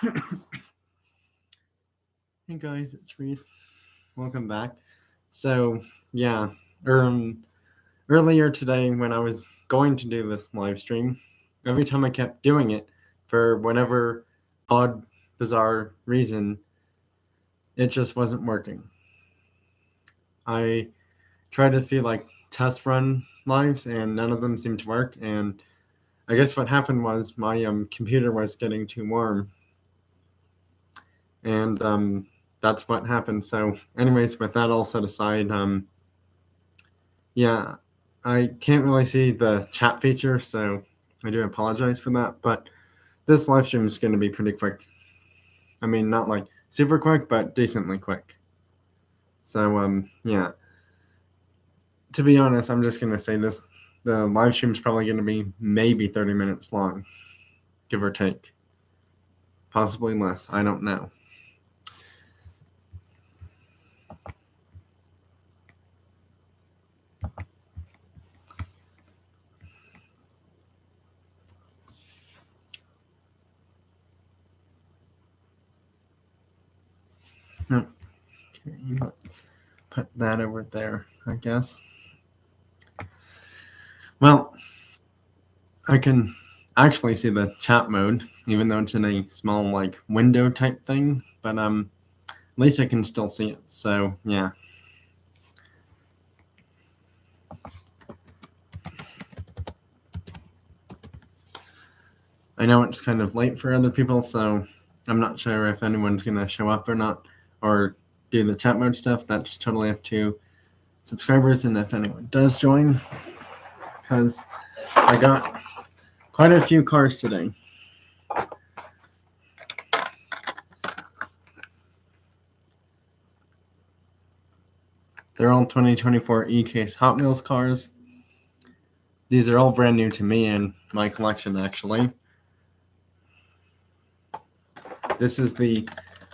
Hey guys, it's Reese. Welcome back. So, yeah, um, earlier today when I was going to do this live stream, every time I kept doing it, for whatever odd, bizarre reason, it just wasn't working. I tried a few test run lives, and none of them seemed to work. And I guess what happened was my computer was getting too warm, and that's what happened. So, anyways, with that all set aside, yeah, I can't really see the chat feature, so I do apologize for that. But this live stream is going to be pretty quick. I mean, not like super quick, but decently quick. So, yeah. To be honest, I'm just going to say this. The live stream is probably going to be maybe 30 minutes long, give or take. Possibly less. I don't know. No. Okay, let's put that over there, I guess. Well, I can actually see the chat mode, even though it's in a small window type thing. But at least I can still see it. So yeah. I know it's kind of late for other people, so I'm not sure if anyone's gonna show up or not, or do the chat mode stuff. That's totally up to subscribers, and if anyone does join, because I got quite a few cars today. They're all 2024 E-Case Hot Wheels cars. These are all brand new to me and my collection, actually. This is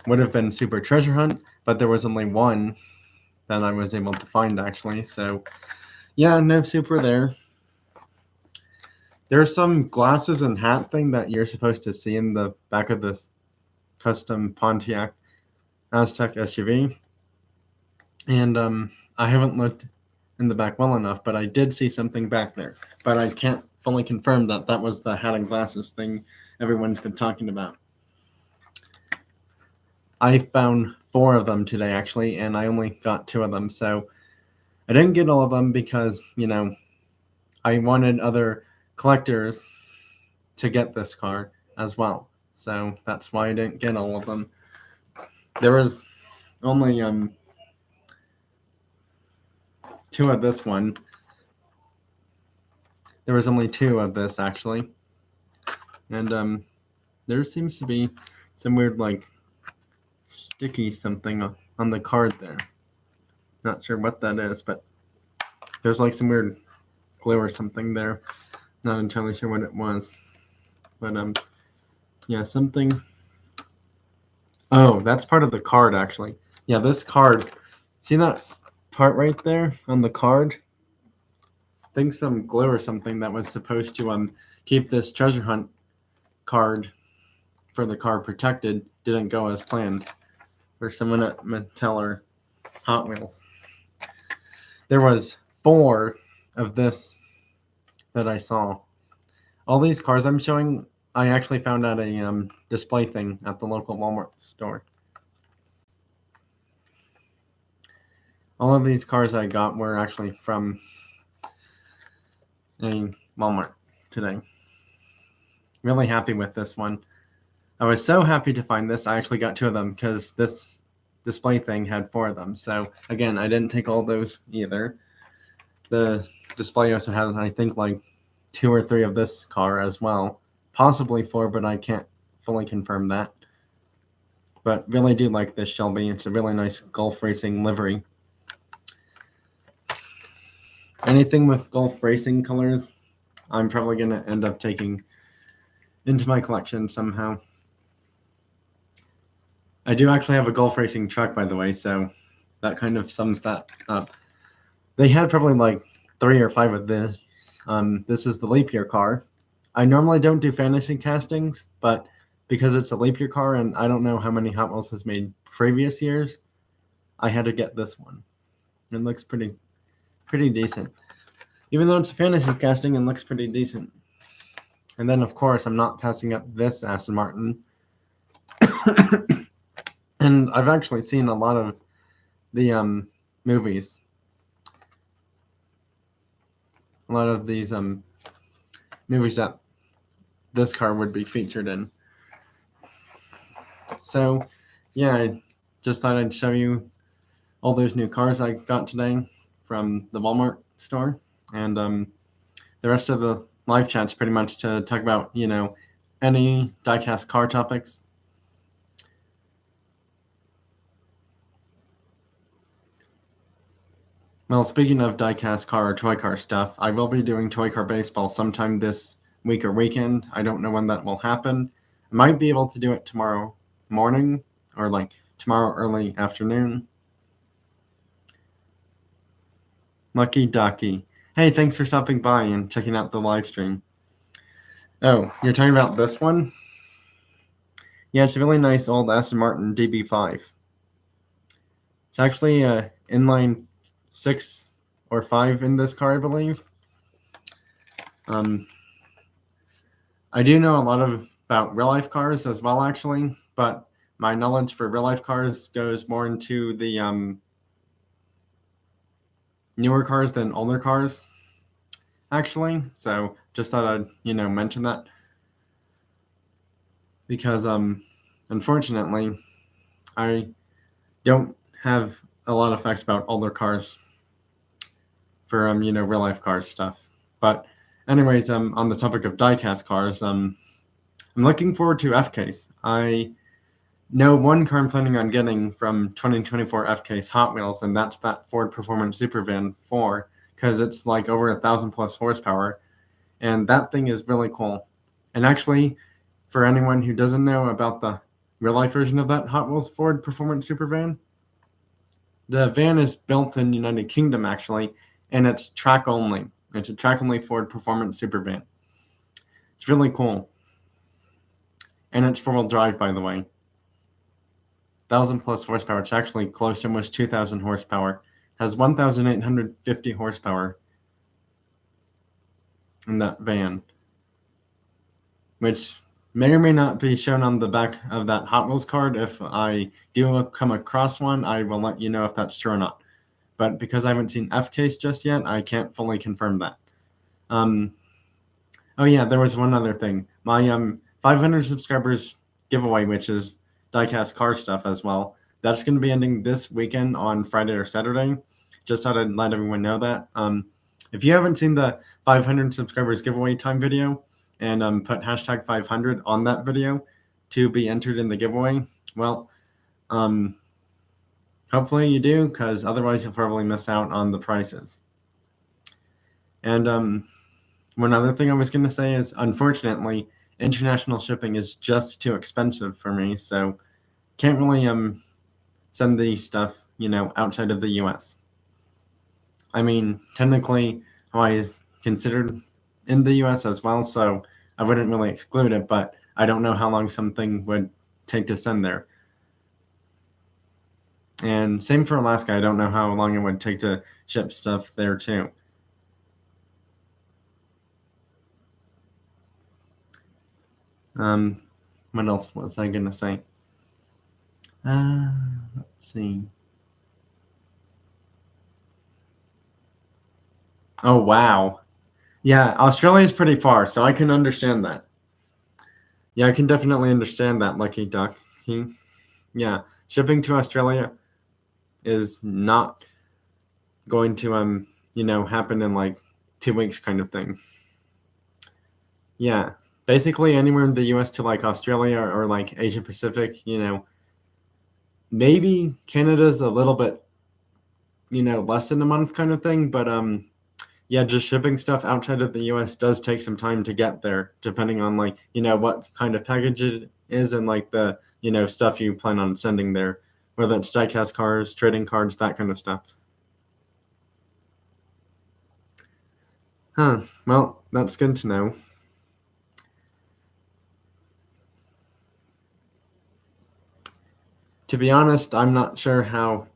would have been Super Treasure Hunt, but there was only one that I was able to find, actually. So, yeah, no Super there. There's some glasses and hat thing that you're supposed to see in the back of this custom Pontiac Aztec SUV. And I haven't looked in the back well enough, but I did see something back there. But I can't fully confirm that that was the hat and glasses thing everyone's been talking about. I found 4 of them today, actually, and I only got 2 of them. So I didn't get all of them because, I wanted other collectors to get this car as well. So that's why I didn't get all of them. There was only 2 of this one. There was only 2 of this, actually. And there seems to be some weird, sticky something on the card there. Not sure what that is, but there's some weird glue or something there. Not entirely sure what it was. But yeah, something. Oh, that's part of the card, actually. Yeah, this card. See that part right there on the card? I think some glue or something that was supposed to keep this treasure hunt card for the car protected didn't go as planned for someone at Mattel or Hot Wheels. There was 4 of this that I saw. All these cars I'm showing, I actually found at a display thing at the local Walmart store. All of these cars I got were actually from a Walmart today. Really happy with this one. I was so happy to find this. I actually got 2 of them because this display thing had 4 of them. So again, I didn't take all those either. The display also had, I think, 2 or 3 of this car as well. Possibly 4, but I can't fully confirm that. But really do like this Shelby. It's a really nice Gulf Racing livery. Anything with Gulf Racing colors, I'm probably going to end up taking into my collection somehow. I do actually have a Gulf Racing truck, by the way, so that kind of sums that up. They had probably 3 or 5 of this. This is the leap year car. I normally don't do fantasy castings, but because it's a leap year car and I don't know how many Hot Wheels has made previous years, I had to get this one. It looks pretty decent. Even though it's a fantasy casting, it looks pretty decent. And then, of course, I'm not passing up this Aston Martin. And I've actually seen a lot of the movies. A lot of these movies that this car would be featured in. So, yeah, I just thought I'd show you all those new cars I got today from the Walmart store. And the rest of the live chat's pretty much to talk about, any diecast car topics. Well, speaking of diecast car or toy car stuff, I will be doing toy car baseball sometime this week or weekend. I don't know when that will happen. I might be able to do it tomorrow morning or like tomorrow early afternoon. Lucky ducky. Hey, thanks for stopping by and checking out the live stream. Oh, you're talking about this one? Yeah, it's a really nice old Aston Martin DB5. It's actually inline 6 or 5 in this car, I believe. I do know a lot about real life cars as well, actually, but my knowledge for real life cars goes more into the newer cars than older cars, actually. So just thought I'd mention that because unfortunately I don't have a lot of facts about older cars for real life cars stuff. But anyways, on the topic of diecast cars, I'm looking forward to FKs. I know one car I'm planning on getting from 2024 FK's Hot Wheels, and that's that Ford Performance Supervan 4, because it's like over 1,000 plus horsepower, and that thing is really cool. And actually, for anyone who doesn't know about the real life version of that Hot Wheels Ford Performance Supervan, the van is built in United Kingdom actually, and it's track only. It's a track only Ford Performance Supervan. It's really cool, and it's 4-wheel drive, by the way. 1,000 plus horsepower. It's actually close to almost 2,000 horsepower. Has 1,850 horsepower in that van, which may or may not be shown on the back of that Hot Wheels card. If I do come across one, I will let you know if that's true or not. But because I haven't seen FKs just yet, I can't fully confirm that. Oh yeah, there was one other thing. My 500 subscribers giveaway, which is diecast car stuff as well. That's going to be ending this weekend on Friday or Saturday. Just thought I'd let everyone know that. If you haven't seen the 500 subscribers giveaway time video and put hashtag 500 on that video to be entered in the giveaway, well, hopefully you do, because otherwise you'll probably miss out on the prizes. And one other thing I was going to say is, unfortunately, international shipping is just too expensive for me, so can't really send the stuff outside of the U.S. I mean, technically, Hawaii is considered in the U.S. as well, so I wouldn't really exclude it, but I don't know how long something would take to send there. And same for Alaska. I don't know how long it would take to ship stuff there too. What else was I gonna say? Let's see. Oh wow, yeah, Australia is pretty far, so I can understand that. Yeah, I can definitely understand that, Lucky Duck. Yeah, shipping to Australia is not going to happen in like 2 weeks, kind of thing. Yeah, basically anywhere in the U.S. to like Australia or like Asia Pacific, maybe Canada's a little bit, less than a month kind of thing, but yeah, just shipping stuff outside of the US does take some time to get there, depending on like, what kind of package it is and like the, stuff you plan on sending there, whether it's diecast cars, trading cards, that kind of stuff. Huh. Well, that's good to know. To be honest, I'm not sure how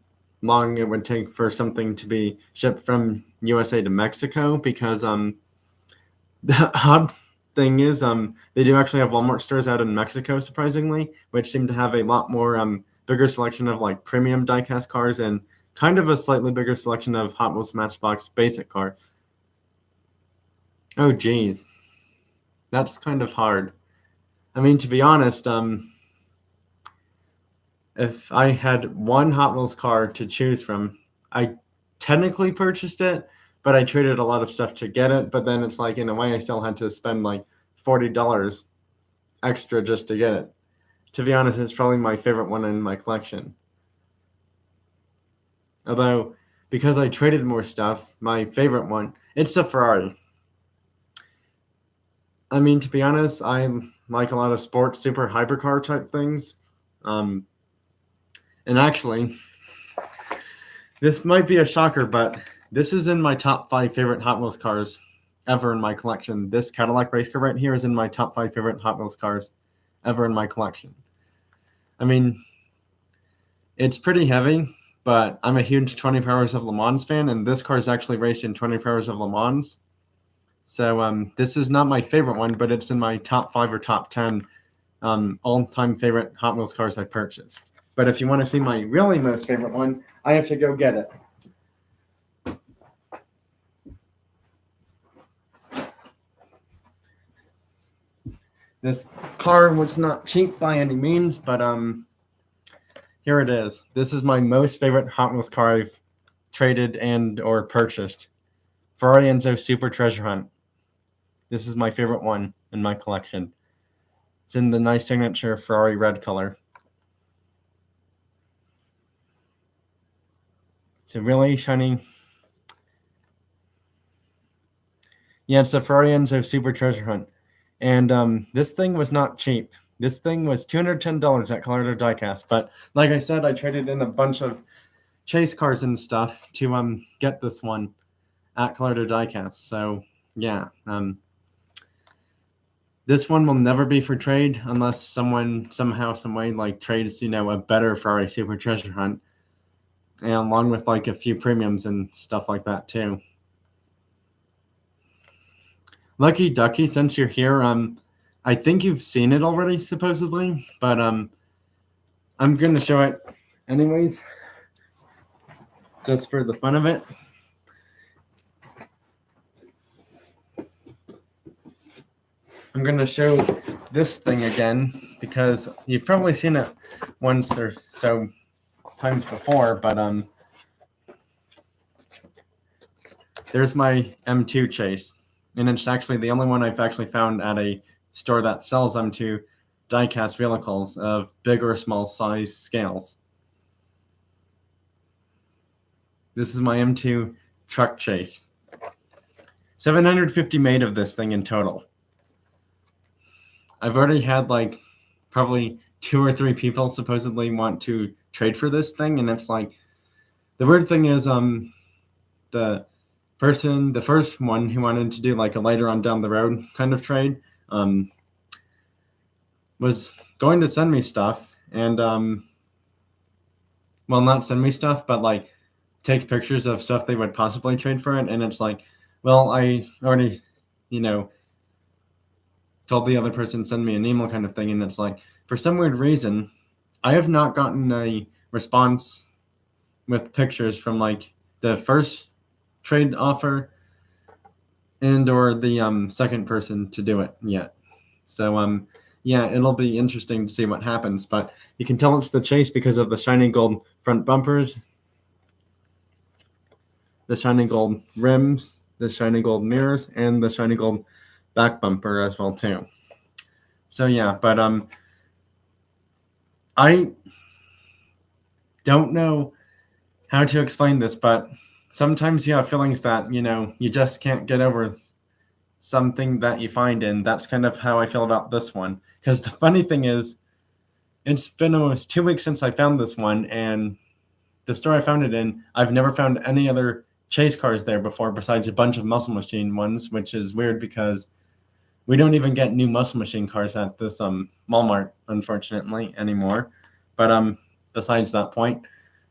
long it would take for something to be shipped from USA to Mexico because the odd thing is they do actually have Walmart stores out in Mexico surprisingly, which seem to have a lot more bigger selection of like premium diecast cars and kind of a slightly bigger selection of Hot Wheels Matchbox basic cars. Oh geez, that's kind of hard. I mean, to be honest, if I had one Hot Wheels car to choose from, I technically purchased it, but I traded a lot of stuff to get it. But then it's like, in a way, I still had to spend like $40 extra just to get it. To be honest, it's probably my favorite one in my collection. Although, because I traded more stuff, my favorite one, it's a Ferrari. I mean, to be honest, I like a lot of sports super hypercar type things. Um, and actually, this might be a shocker, but this is in my top 5 favorite Hot Wheels cars ever in my collection. This Cadillac race car right here is in my top 5 favorite Hot Wheels cars ever in my collection. I mean, it's pretty heavy, but I'm a huge 24 Hours of Le Mans fan, and this car is actually raced in 24 Hours of Le Mans. So this is not my favorite one, but it's in my top 5 or top 10 all-time favorite Hot Wheels cars I purchased. But if you want to see my really most favorite one, I have to go get it. This car was not cheap by any means, but here it is. This is my most favorite Hot Wheels car I've traded and or purchased. Ferrari Enzo Super Treasure Hunt. This is my favorite one in my collection. It's in the nice signature Ferrari red color. It's a really shiny. Yeah, it's the Ferrari Enzo Super Treasure Hunt. And this thing was not cheap. This thing was $210 at Colorado Diecast. But like I said, I traded in a bunch of chase cars and stuff to get this one at Colorado Diecast. So yeah, this one will never be for trade unless someone somehow, some way, like trades, a better Ferrari Super Treasure Hunt, and along with like a few premiums and stuff like that too. Lucky Ducky, since you're here, I think you've seen it already, supposedly, but I'm gonna show it anyways, just for the fun of it. I'm gonna show this thing again because you've probably seen it once or so times before, but there's my M2 chase, and it's actually the only one I've actually found at a store that sells M2 diecast vehicles of big or small size scales. This is my M2 truck chase. 750 made of this thing in total. I've already had like probably 2 or 3 people supposedly want to trade for this thing, and it's like, the weird thing is the first one who wanted to do like a later on down the road kind of trade was going to send me stuff and well, not send me stuff, but like take pictures of stuff they would possibly trade for it. And it's like, well, I already told the other person send me an email kind of thing, and it's like, for some weird reason I have not gotten a response with pictures from like the first trade offer and or the second person to do it yet. So yeah, it'll be interesting to see what happens, but you can tell it's the chase because of the shiny gold front bumpers, the shiny gold rims, the shiny gold mirrors, and the shiny gold back bumper as well too. So yeah, but I don't know how to explain this, but sometimes you have feelings that, you just can't get over something that you find, and that's kind of how I feel about this one. Because the funny thing is, it's been almost 2 weeks since I found this one, and the store I found it in, I've never found any other chase cars there before besides a bunch of Muscle Machine ones, which is weird because we don't even get new Muscle Machine cars at this Walmart, unfortunately, anymore. But besides that point,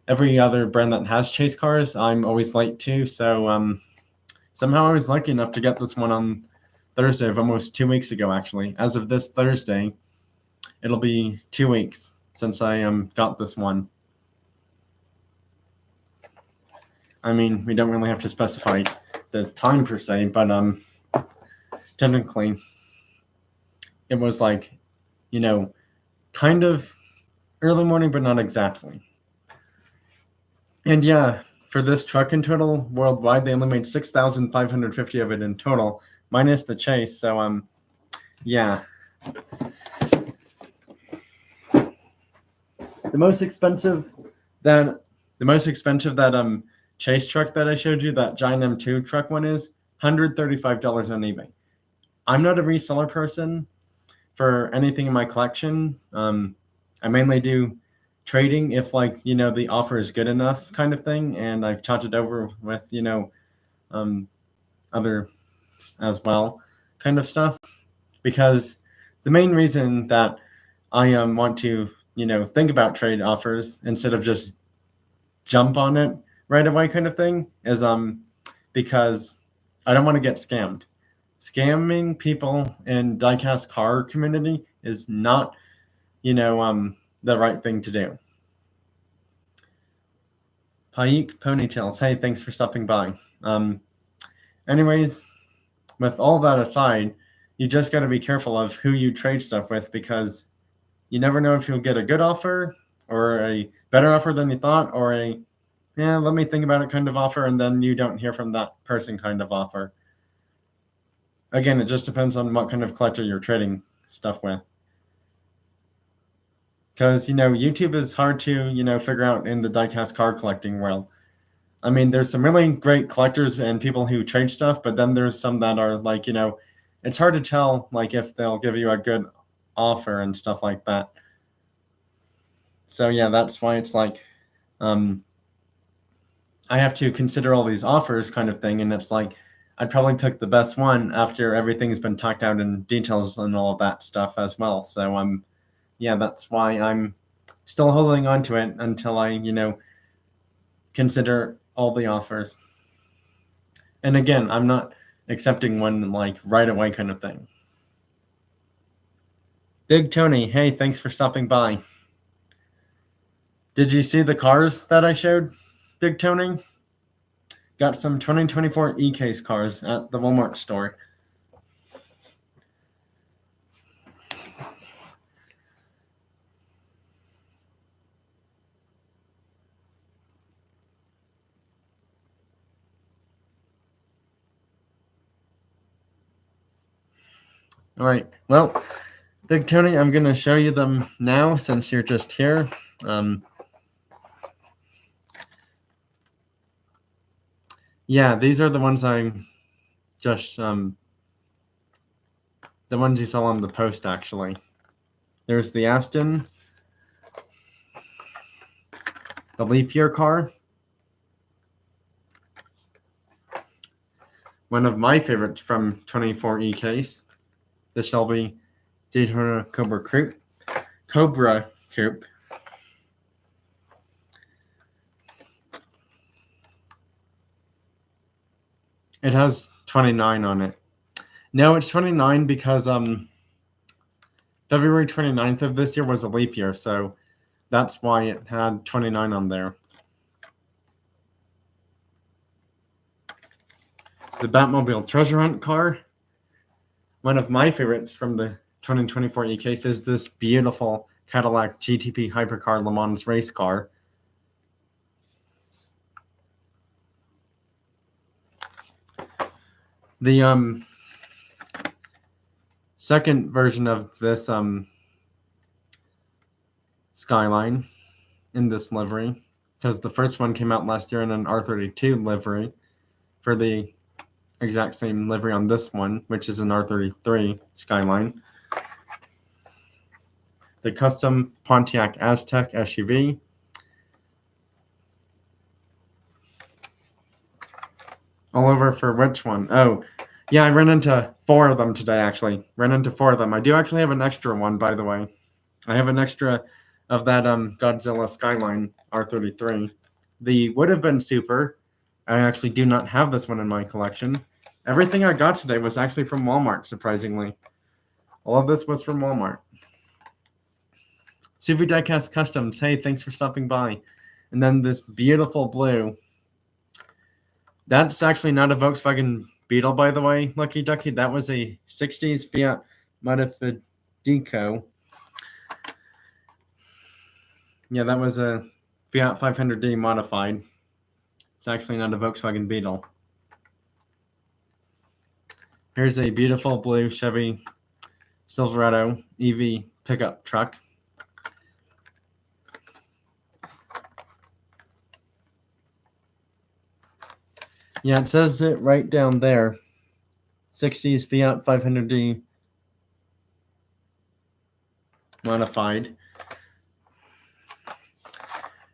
every other brand that has chase cars, I'm always late to. So somehow I was lucky enough to get this one on Thursday of almost 2 weeks ago, actually. As of this Thursday, it'll be 2 weeks since I got this one. I mean, we don't really have to specify the time per se, but technically, it was like, kind of early morning, but not exactly. And yeah, for this truck in total, worldwide, they only made 6,550 of it in total, minus the chase. So yeah. The most expensive that chase truck that I showed you, that giant M2 truck one, is $135 on eBay. I'm not a reseller person for anything in my collection. I mainly do trading if the offer is good enough, kind of thing, and I've talked it over with other as well, kind of stuff, because the main reason that I want to think about trade offers instead of just jump on it right away, kind of thing, is because I don't want to get scammed. Scamming people in diecast car community is not the right thing to do. Paik Ponytails, hey, thanks for stopping by. Anyways, with all that aside, you just got to be careful of who you trade stuff with, because you never know if you'll get a good offer or a better offer than you thought, or a let me think about it kind of offer, and then you don't hear from that person kind of offer. Again, it just depends on what kind of collector you're trading stuff with. Because, YouTube is hard to, figure out in the diecast card collecting world. I mean, there's some really great collectors and people who trade stuff, but then there's some that are it's hard to tell, if they'll give you a good offer and stuff like that. So yeah, that's why it's I have to consider all these offers kind of thing, and it's I'd probably pick the best one after everything's been talked out in details and all of that stuff as well. So yeah, that's why I'm still holding on to it until I consider all the offers. And again, I'm not accepting one right away kind of thing. Big Tony, hey, thanks for stopping by. Did you see the cars that I showed, Big Tony? Got some 2024 E-Case cars at the Walmart store. All right, well, Big Tony, I'm going to show you them now since you're just here. Yeah, these are the ones I just, the ones you saw on the post, actually. There's the Aston, the leap year car, one of my favorites from 24 E-Case, the Shelby Daytona Cobra Coupe. It has 29 on it. No, it's 29 because February 29th of this year was a leap year, so that's why it had 29 on there. The Batmobile Treasure Hunt car, one of my favorites from the 2024 E-Case, is this beautiful Cadillac GTP Hypercar Le Mans race car. The second version of this Skyline in this livery, because the first one came out last year in an R32 livery, for the exact same livery on this one, which is an R33 Skyline. The custom Pontiac Aztec SUV. All over for which one? Oh, yeah, I ran into 4 of them today, actually. I do actually have an extra one, by the way. I have an extra of that Godzilla Skyline R33. The would have been super. I actually do not have this one in my collection. Everything I got today was actually from Walmart, surprisingly. All of this was from Walmart. Super Diecast Customs, hey, thanks for stopping by. And then this beautiful blue. That's actually not a Volkswagen Beetle, by the way, Lucky Ducky. That was a 60s Fiat Modifico. Yeah, that was a Fiat 500D modified. It's actually not a Volkswagen Beetle. Here's a beautiful blue Chevy Silverado EV pickup truck. Yeah, it says it right down there. 60s Fiat 500D modified.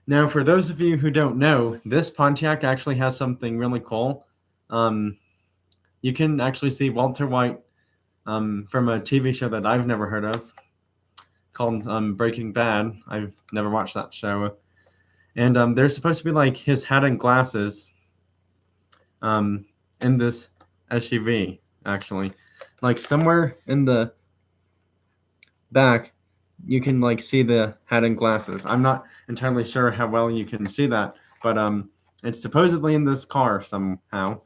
Now, for those of you who don't know, this Pontiac actually has something really cool. You can actually see Walter White from a TV show that I've never heard of called Breaking Bad. I've never watched that show. And there's supposed to be like his hat and glasses in this SUV, actually. Like somewhere in the back, you can like see the hat and glasses. I'm not entirely sure how well you can see that, but it's supposedly in this car somehow.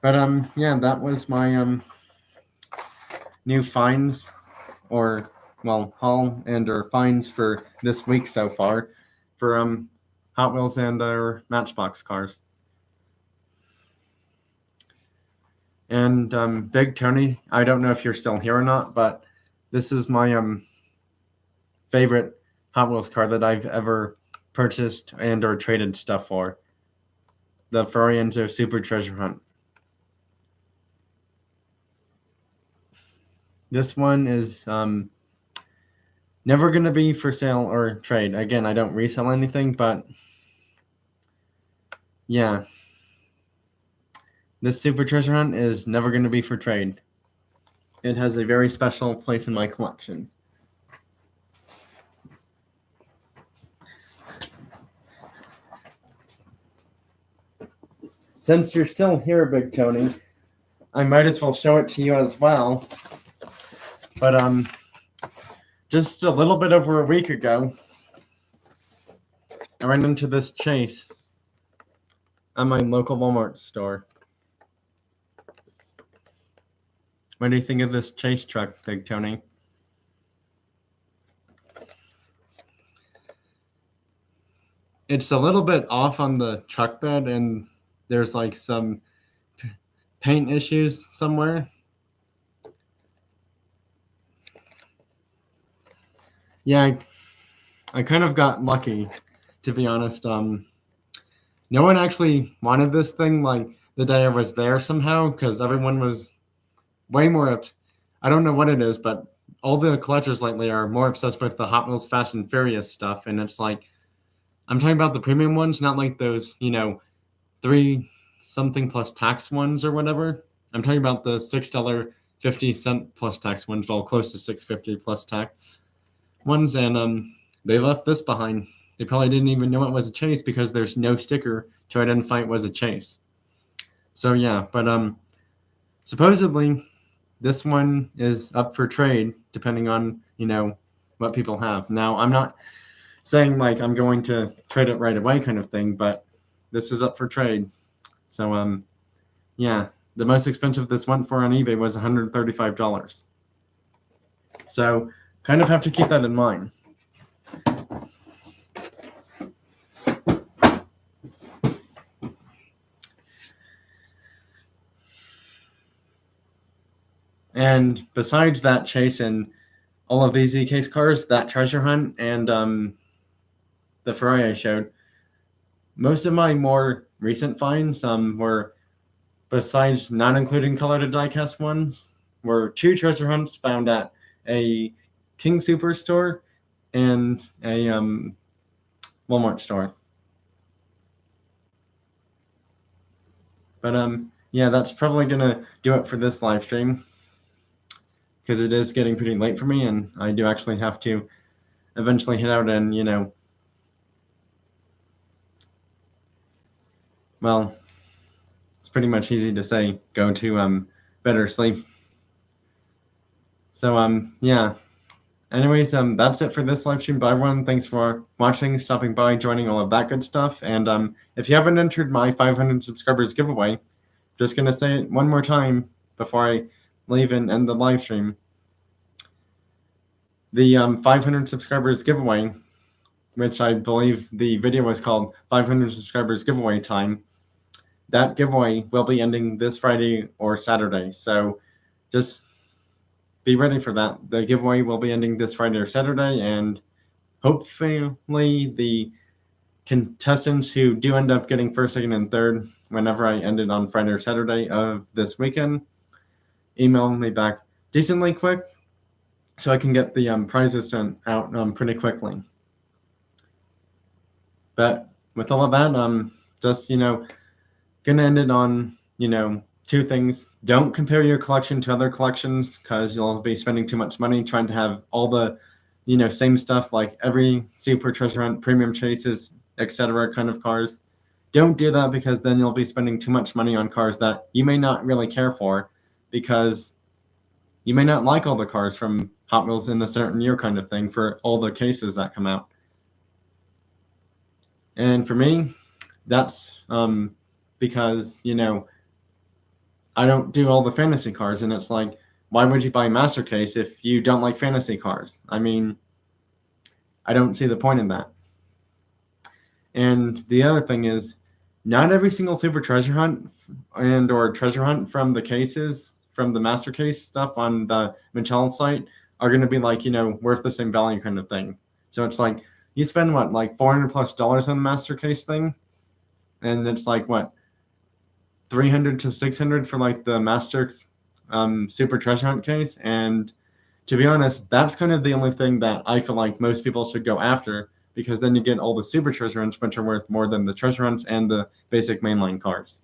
But yeah, that was my new finds, or well, haul and or finds for this week so far for Hot Wheels and Matchbox cars. And Big Tony, I don't know if you're still here or not, but this is my favorite Hot Wheels car that I've ever purchased and or traded stuff for. The Ferrari Enzo Super Treasure Hunt. This one is never going to be for sale or trade. Again, I don't resell anything, but yeah. This Super Treasure Hunt is never going to be for trade. It has a very special place in my collection. Since you're still here, Big Tony, I might as well show it to you as well. But just a little bit over a week ago, I ran into this chase at my local Walmart store. What do you think of this chase truck, Big Tony? It's a little bit off on the truck bed, and there's like some paint issues somewhere. Yeah, I kind of got lucky, to be honest. No one actually wanted this thing like the day I was there somehow, because everyone was way more I don't know what it is, but all the collectors lately are more obsessed with the Hot Wheels Fast and Furious stuff, and it's like I'm talking about the premium ones, not like those, $3 something plus tax ones or whatever. I'm talking about the $6.50 plus tax ones, well, close to $6.50 plus tax ones, and they left this behind. They probably didn't even know it was a chase because there's no sticker to identify it was a chase. So yeah, but supposedly this one is up for trade depending on what people have. Now I'm not saying like I'm going to trade it right away kind of thing, but this is up for trade. So yeah, the most expensive this went for on eBay was $135. So kind of have to keep that in mind. And besides that chase and all of these case cars, that treasure hunt, and the Ferrari I showed, most of my more recent finds were, besides not including color to diecast ones, were 2 treasure hunts found at a King Superstore and a Walmart store. But yeah, that's probably gonna do it for this live stream. because it is getting pretty late for me, and I do actually have to eventually head out and, well, it's pretty much easy to say, go to better sleep. So yeah. Anyways, that's it for this live stream. But everyone, thanks for watching, stopping by, joining, all of that good stuff. And if you haven't entered my 500 subscribers giveaway, just gonna say it one more time before I leave and end the live stream. The 500 subscribers giveaway, which I believe the video was called 500 subscribers giveaway time, that giveaway will be ending this Friday or Saturday. So just be ready for that. The giveaway will be ending this Friday or Saturday, and hopefully the contestants who do end up getting first, second, and third whenever I end it on Friday or Saturday of this weekend, email me back decently quick so I can get the prizes sent out pretty quickly. But with all of that, just, gonna end it on, two things. Don't compare your collection to other collections, because you'll be spending too much money trying to have all the, same stuff like every Super Treasure Hunt, Premium Chases, etc. kind of cars. Don't do that, because then you'll be spending too much money on cars that you may not really care for, because you may not like all the cars from Hot Wheels in a certain year kind of thing for all the cases that come out. And for me, that's because, I don't do all the fantasy cars, and it's like, why would you buy a master case if you don't like fantasy cars? I mean, I don't see the point in that. And the other thing is, not every single Super Treasure Hunt and or Treasure Hunt from the cases, from the master case stuff on the Mattel site are going to be like, worth the same value kind of thing. So it's like, you spend what, like $400+ on the master case thing, and it's like what, $300 to $600 for like the master Super Treasure Hunt case. And to be honest, that's kind of the only thing that I feel like most people should go after, because then you get all the Super Treasure Hunts, which are worth more than the Treasure Hunts and the basic mainline cars.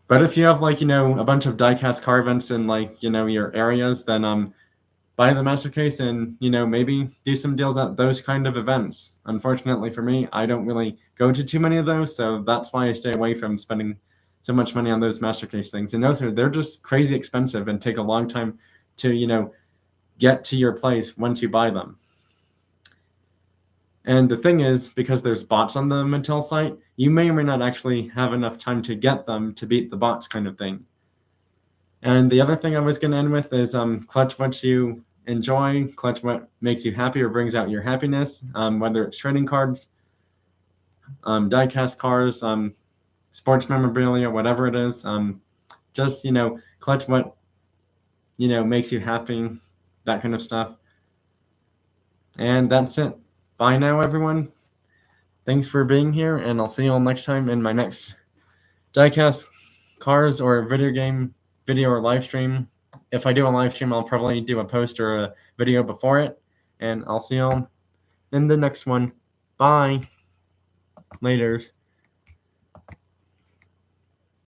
But if you have like, a bunch of diecast car events in like, your areas, then buy the master case and, maybe do some deals at those kind of events. Unfortunately for me, I don't really go to too many of those, so that's why I stay away from spending so much money on those master case things. And those they're just crazy expensive and take a long time to, get to your place once you buy them. And the thing is, because there's bots on the Mattel site, you may or may not actually have enough time to get them to beat the bots kind of thing. And the other thing I was going to end with is clutch what you enjoy, clutch what makes you happy or brings out your happiness, whether it's trading cards, diecast cars, sports memorabilia, whatever it is. Just, clutch what, makes you happy, that kind of stuff. And that's it. Bye now, everyone. Thanks for being here, and I'll see you all next time in my next diecast cars or video game video or live stream. If I do a live stream, I'll probably do a post or a video before it, and I'll see you all in the next one. Bye. Laters.